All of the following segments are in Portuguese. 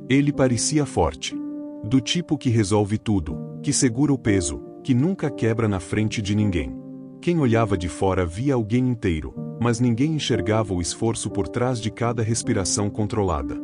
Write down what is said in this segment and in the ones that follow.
Ele parecia forte. Do tipo que resolve tudo, que segura o peso, que nunca quebra na frente de ninguém. Quem olhava de fora via alguém inteiro, mas ninguém enxergava o esforço por trás de cada respiração controlada.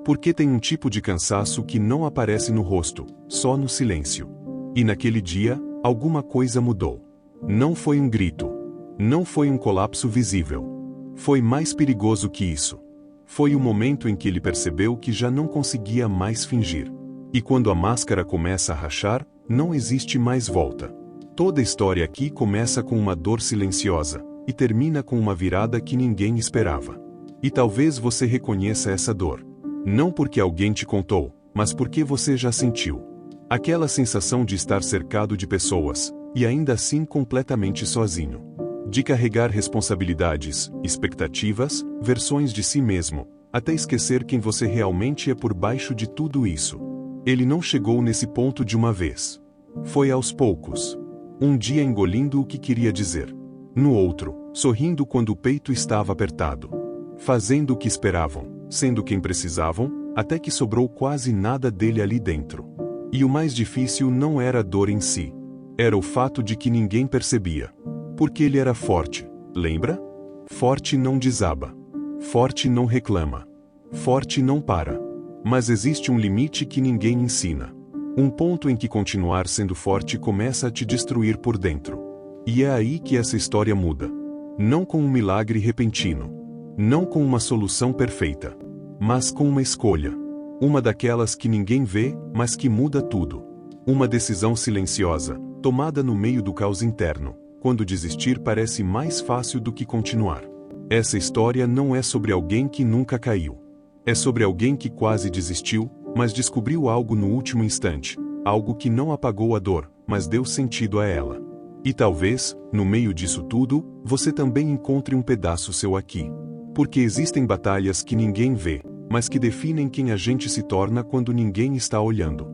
Porque tem um tipo de cansaço que não aparece no rosto, só no silêncio. E naquele dia, alguma coisa mudou. Não foi um grito. Não foi um colapso visível. Foi mais perigoso que isso. Foi o momento em que ele percebeu que já não conseguia mais fingir. E quando a máscara começa a rachar, não existe mais volta. Toda história aqui começa com uma dor silenciosa, e termina com uma virada que ninguém esperava. E talvez você reconheça essa dor. Não porque alguém te contou, mas porque você já sentiu. Aquela sensação de estar cercado de pessoas, e ainda assim completamente sozinho. De carregar responsabilidades, expectativas, versões de si mesmo, até esquecer quem você realmente é por baixo de tudo isso. Ele não chegou nesse ponto de uma vez. Foi aos poucos. Um dia engolindo o que queria dizer. No outro, sorrindo quando o peito estava apertado. Fazendo o que esperavam, sendo quem precisavam, até que sobrou quase nada dele ali dentro. E o mais difícil não era a dor em si. Era o fato de que ninguém percebia. Porque ele era forte, lembra? Forte não desaba. Forte não reclama. Forte não para. Mas existe um limite que ninguém ensina. Um ponto em que continuar sendo forte começa a te destruir por dentro. E é aí que essa história muda. Não com um milagre repentino. Não com uma solução perfeita. Mas com uma escolha. Uma daquelas que ninguém vê, mas que muda tudo. Uma decisão silenciosa, tomada no meio do caos interno, quando desistir parece mais fácil do que continuar. Essa história não é sobre alguém que nunca caiu. É sobre alguém que quase desistiu, mas descobriu algo no último instante, algo que não apagou a dor, mas deu sentido a ela. E talvez, no meio disso tudo, você também encontre um pedaço seu aqui. Porque existem batalhas que ninguém vê, mas que definem quem a gente se torna quando ninguém está olhando.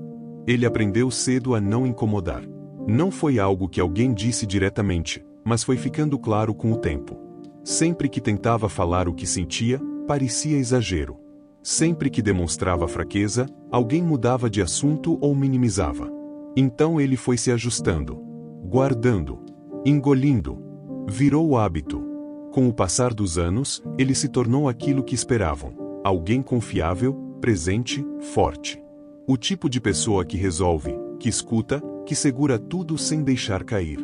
Ele aprendeu cedo a não incomodar. Não foi algo que alguém disse diretamente, mas foi ficando claro com o tempo. Sempre que tentava falar o que sentia, parecia exagero. Sempre que demonstrava fraqueza, alguém mudava de assunto ou minimizava. Então ele foi se ajustando, guardando, engolindo. Virou o hábito. Com o passar dos anos, ele se tornou aquilo que esperavam: alguém confiável, presente, forte. O tipo de pessoa que resolve, que escuta, que segura tudo sem deixar cair.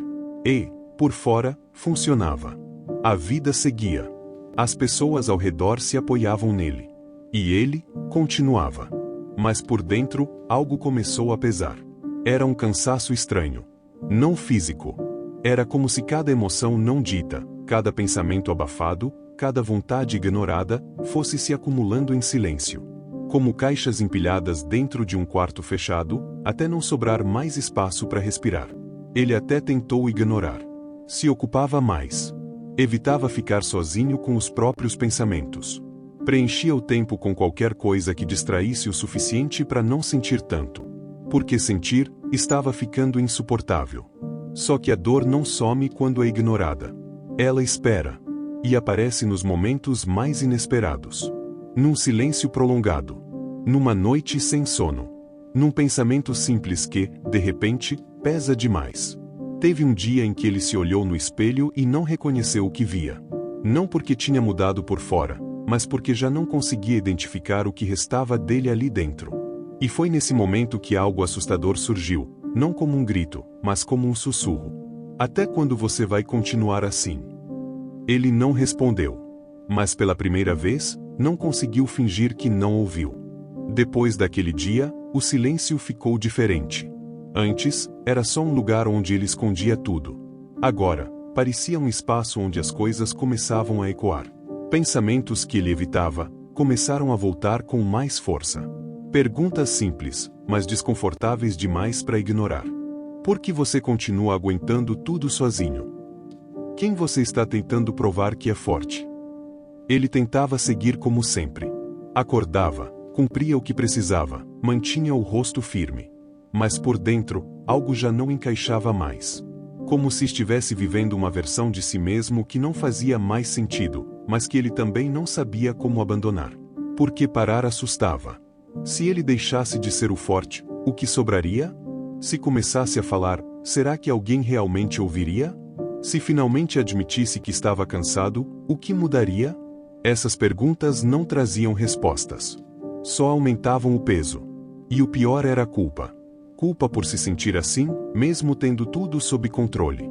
E, por fora, funcionava. A vida seguia. As pessoas ao redor se apoiavam nele. E ele, continuava. Mas por dentro, algo começou a pesar. Era um cansaço estranho. Não físico. Era como se cada emoção não dita, cada pensamento abafado, cada vontade ignorada, fosse se acumulando em silêncio. Como caixas empilhadas dentro de um quarto fechado, até não sobrar mais espaço para respirar. Ele até tentou ignorar. Se ocupava mais. Evitava ficar sozinho com os próprios pensamentos. Preenchia o tempo com qualquer coisa que distraísse o suficiente para não sentir tanto. Porque sentir estava ficando insuportável. Só que a dor não some quando é ignorada. Ela espera. E aparece nos momentos mais inesperados. Num silêncio prolongado. Numa noite sem sono. Num pensamento simples que, de repente, pesa demais. Teve um dia em que ele se olhou no espelho e não reconheceu o que via. Não porque tinha mudado por fora, mas porque já não conseguia identificar o que restava dele ali dentro. E foi nesse momento que algo assustador surgiu, não como um grito, mas como um sussurro. Até quando você vai continuar assim? Ele não respondeu. Mas pela primeira vez, não conseguiu fingir que não ouviu. Depois daquele dia, o silêncio ficou diferente. Antes, era só um lugar onde ele escondia tudo. Agora, parecia um espaço onde as coisas começavam a ecoar. Pensamentos que ele evitava, começaram a voltar com mais força. Perguntas simples, mas desconfortáveis demais para ignorar. Por que você continua aguentando tudo sozinho? Quem você está tentando provar que é forte? Ele tentava seguir como sempre. Acordava, cumpria o que precisava, mantinha o rosto firme. Mas por dentro, algo já não encaixava mais. Como se estivesse vivendo uma versão de si mesmo que não fazia mais sentido, mas que ele também não sabia como abandonar. Porque parar assustava. Se ele deixasse de ser o forte, o que sobraria? Se começasse a falar, será que alguém realmente ouviria? Se finalmente admitisse que estava cansado, o que mudaria? Essas perguntas não traziam respostas. Só aumentavam o peso. E o pior era a culpa. Culpa por se sentir assim, mesmo tendo tudo sob controle.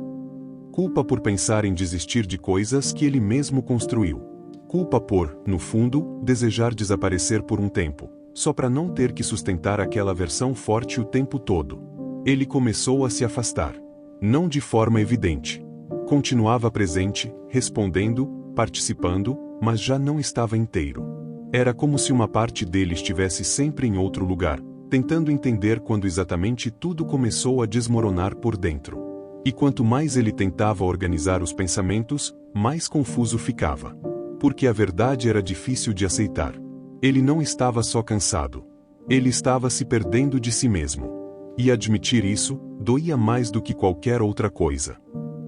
Culpa por pensar em desistir de coisas que ele mesmo construiu. Culpa por, no fundo, desejar desaparecer por um tempo, só para não ter que sustentar aquela versão forte o tempo todo. Ele começou a se afastar. Não de forma evidente. Continuava presente, respondendo, participando, mas já não estava inteiro. Era como se uma parte dele estivesse sempre em outro lugar, tentando entender quando exatamente tudo começou a desmoronar por dentro. E quanto mais ele tentava organizar os pensamentos, mais confuso ficava. Porque a verdade era difícil de aceitar. Ele não estava só cansado. Ele estava se perdendo de si mesmo. E admitir isso, doía mais do que qualquer outra coisa.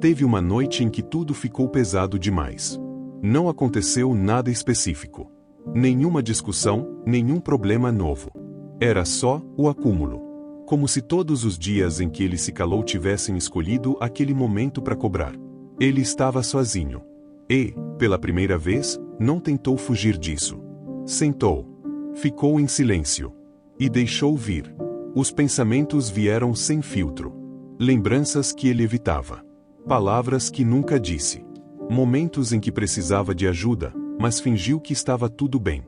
Teve uma noite em que tudo ficou pesado demais. Não aconteceu nada específico. Nenhuma discussão, nenhum problema novo. Era só o acúmulo. Como se todos os dias em que ele se calou tivessem escolhido aquele momento para cobrar. Ele estava sozinho. E, pela primeira vez, não tentou fugir disso. Sentou. Ficou em silêncio. E deixou vir. Os pensamentos vieram sem filtro. Lembranças que ele evitava. Palavras que nunca disse. Momentos em que precisava de ajuda, mas fingiu que estava tudo bem.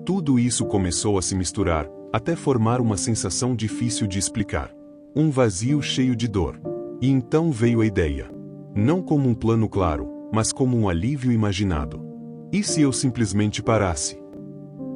Tudo isso começou a se misturar, até formar uma sensação difícil de explicar. Um vazio cheio de dor. E então veio a ideia. Não como um plano claro, mas como um alívio imaginado. E se eu simplesmente parasse?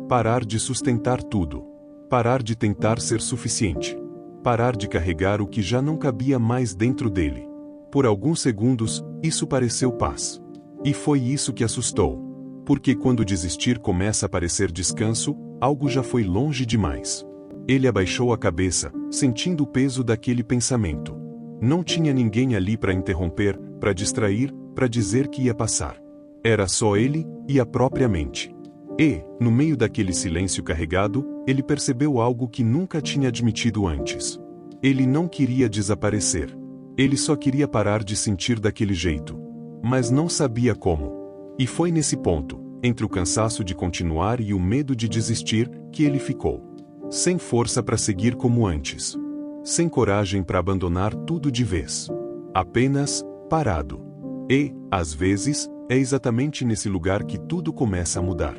Parar de sustentar tudo. Parar de tentar ser suficiente. Parar de carregar o que já não cabia mais dentro dele. Por alguns segundos, isso pareceu paz. E foi isso que assustou. Porque quando desistir começa a parecer descanso, algo já foi longe demais. Ele abaixou a cabeça, sentindo o peso daquele pensamento. Não tinha ninguém ali para interromper, para distrair, para dizer que ia passar. Era só ele e a própria mente. E, no meio daquele silêncio carregado, ele percebeu algo que nunca tinha admitido antes. Ele não queria desaparecer. Ele só queria parar de sentir daquele jeito. Mas não sabia como. E foi nesse ponto, entre o cansaço de continuar e o medo de desistir, que ele ficou. Sem força para seguir como antes. Sem coragem para abandonar tudo de vez. Apenas, parado. E, às vezes, é exatamente nesse lugar que tudo começa a mudar.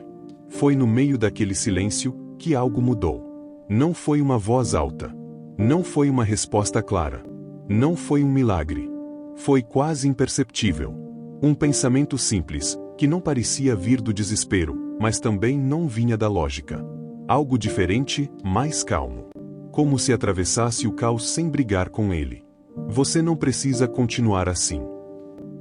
Foi no meio daquele silêncio que algo mudou. Não foi uma voz alta. Não foi uma resposta clara. Não foi um milagre. Foi quase imperceptível. Um pensamento simples, que não parecia vir do desespero, mas também não vinha da lógica. Algo diferente, mais calmo. Como se atravessasse o caos sem brigar com ele. Você não precisa continuar assim.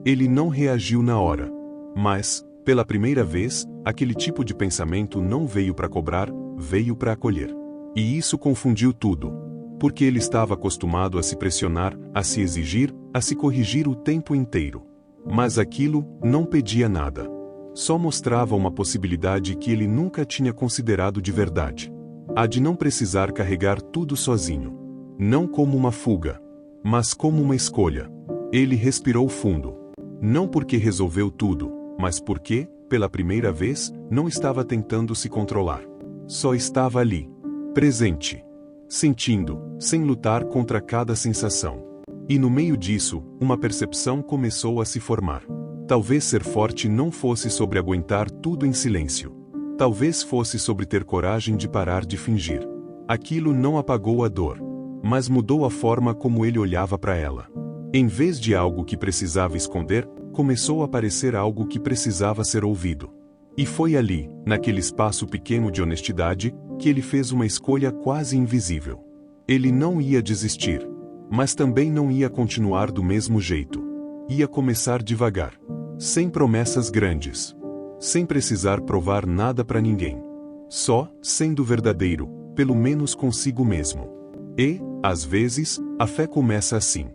Ele não reagiu na hora. Mas, pela primeira vez, aquele tipo de pensamento não veio para cobrar, veio para acolher. E isso confundiu tudo. Porque ele estava acostumado a se pressionar, a se exigir, a se corrigir o tempo inteiro. Mas aquilo não pedia nada. Só mostrava uma possibilidade que ele nunca tinha considerado de verdade. A de não precisar carregar tudo sozinho. Não como uma fuga, mas como uma escolha. Ele respirou fundo. Não porque resolveu tudo, mas porque, pela primeira vez, não estava tentando se controlar. Só estava ali, presente. Sentindo, sem lutar contra cada sensação. E no meio disso, uma percepção começou a se formar. Talvez ser forte não fosse sobre aguentar tudo em silêncio. Talvez fosse sobre ter coragem de parar de fingir. Aquilo não apagou a dor, mas mudou a forma como ele olhava para ela. Em vez de algo que precisava esconder, começou a parecer algo que precisava ser ouvido. E foi ali, naquele espaço pequeno de honestidade, que ele fez uma escolha quase invisível. Ele não ia desistir, mas também não ia continuar do mesmo jeito. Ia começar devagar, sem promessas grandes, sem precisar provar nada para ninguém. Só, sendo verdadeiro, pelo menos consigo mesmo. E, às vezes, a fé começa assim.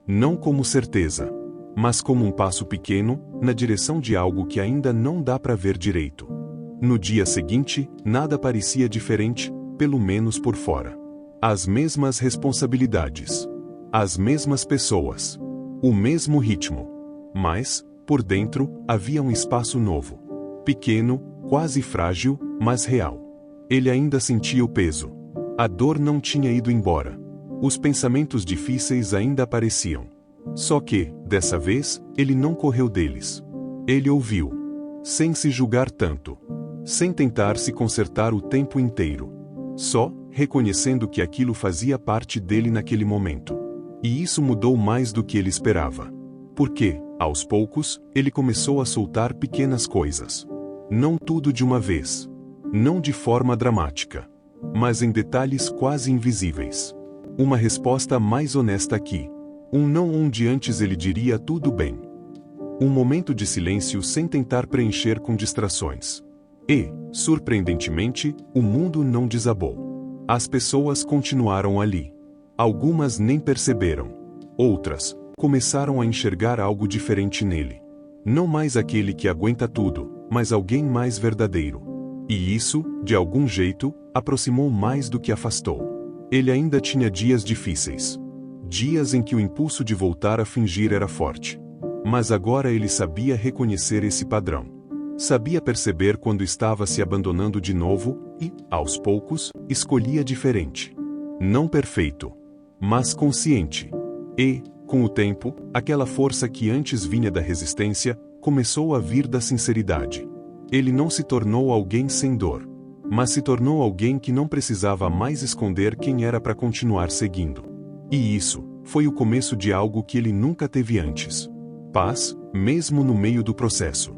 Não como certeza, mas como um passo pequeno, na direção de algo que ainda não dá para ver direito. No dia seguinte, nada parecia diferente, pelo menos por fora. As mesmas responsabilidades. As mesmas pessoas. O mesmo ritmo. Mas, por dentro, havia um espaço novo. Pequeno, quase frágil, mas real. Ele ainda sentia o peso. A dor não tinha ido embora. Os pensamentos difíceis ainda apareciam. Só que, dessa vez, ele não correu deles. Ele ouviu. Sem se julgar tanto. Sem tentar se consertar o tempo inteiro. Só, reconhecendo que aquilo fazia parte dele naquele momento. E isso mudou mais do que ele esperava. Porque, aos poucos, ele começou a soltar pequenas coisas. Não tudo de uma vez. Não de forma dramática. Mas em detalhes quase invisíveis. Uma resposta mais honesta aqui. Um não onde antes ele diria tudo bem. Um momento de silêncio sem tentar preencher com distrações. E, surpreendentemente, o mundo não desabou. As pessoas continuaram ali. Algumas nem perceberam. Outras, começaram a enxergar algo diferente nele. Não mais aquele que aguenta tudo, mas alguém mais verdadeiro. E isso, de algum jeito, aproximou mais do que afastou. Ele ainda tinha dias difíceis. Dias em que o impulso de voltar a fingir era forte. Mas agora ele sabia reconhecer esse padrão. Sabia perceber quando estava se abandonando de novo e, aos poucos, escolhia diferente. Não perfeito, mas consciente. E, com o tempo, aquela força que antes vinha da resistência, começou a vir da sinceridade. Ele não se tornou alguém sem dor, mas se tornou alguém que não precisava mais esconder quem era para continuar seguindo. E isso, foi o começo de algo que ele nunca teve antes. Paz, mesmo no meio do processo.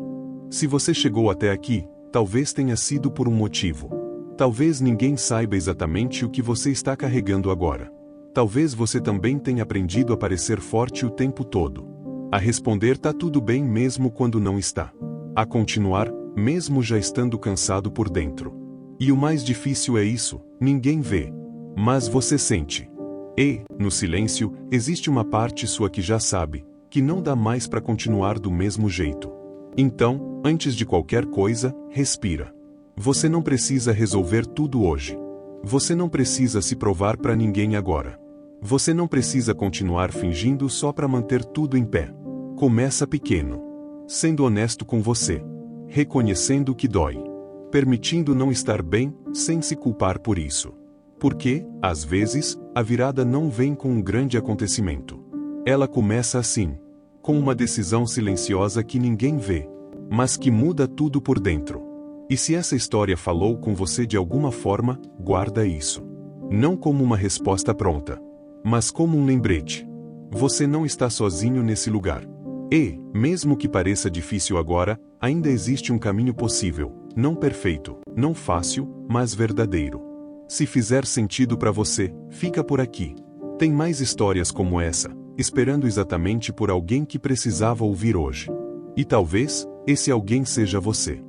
Se você chegou até aqui, talvez tenha sido por um motivo. Talvez ninguém saiba exatamente o que você está carregando agora. Talvez você também tenha aprendido a parecer forte o tempo todo. A responder tá tudo bem mesmo quando não está. A continuar, mesmo já estando cansado por dentro. E o mais difícil é isso, ninguém vê. Mas você sente. E, no silêncio, existe uma parte sua que já sabe, que não dá mais para continuar do mesmo jeito. Então, antes de qualquer coisa, respira. Você não precisa resolver tudo hoje. Você não precisa se provar para ninguém agora. Você não precisa continuar fingindo só para manter tudo em pé. Começa pequeno. Sendo honesto com você. Reconhecendo que dói. Permitindo não estar bem, sem se culpar por isso. Porque, às vezes, a virada não vem com um grande acontecimento. Ela começa assim. Com uma decisão silenciosa que ninguém vê, mas que muda tudo por dentro. E se essa história falou com você de alguma forma, guarda isso. Não como uma resposta pronta, mas como um lembrete. Você não está sozinho nesse lugar. E, mesmo que pareça difícil agora, ainda existe um caminho possível, não perfeito, não fácil, mas verdadeiro. Se fizer sentido para você, fica por aqui. Tem mais histórias como essa, esperando exatamente por alguém que precisava ouvir hoje. E talvez, esse alguém seja você.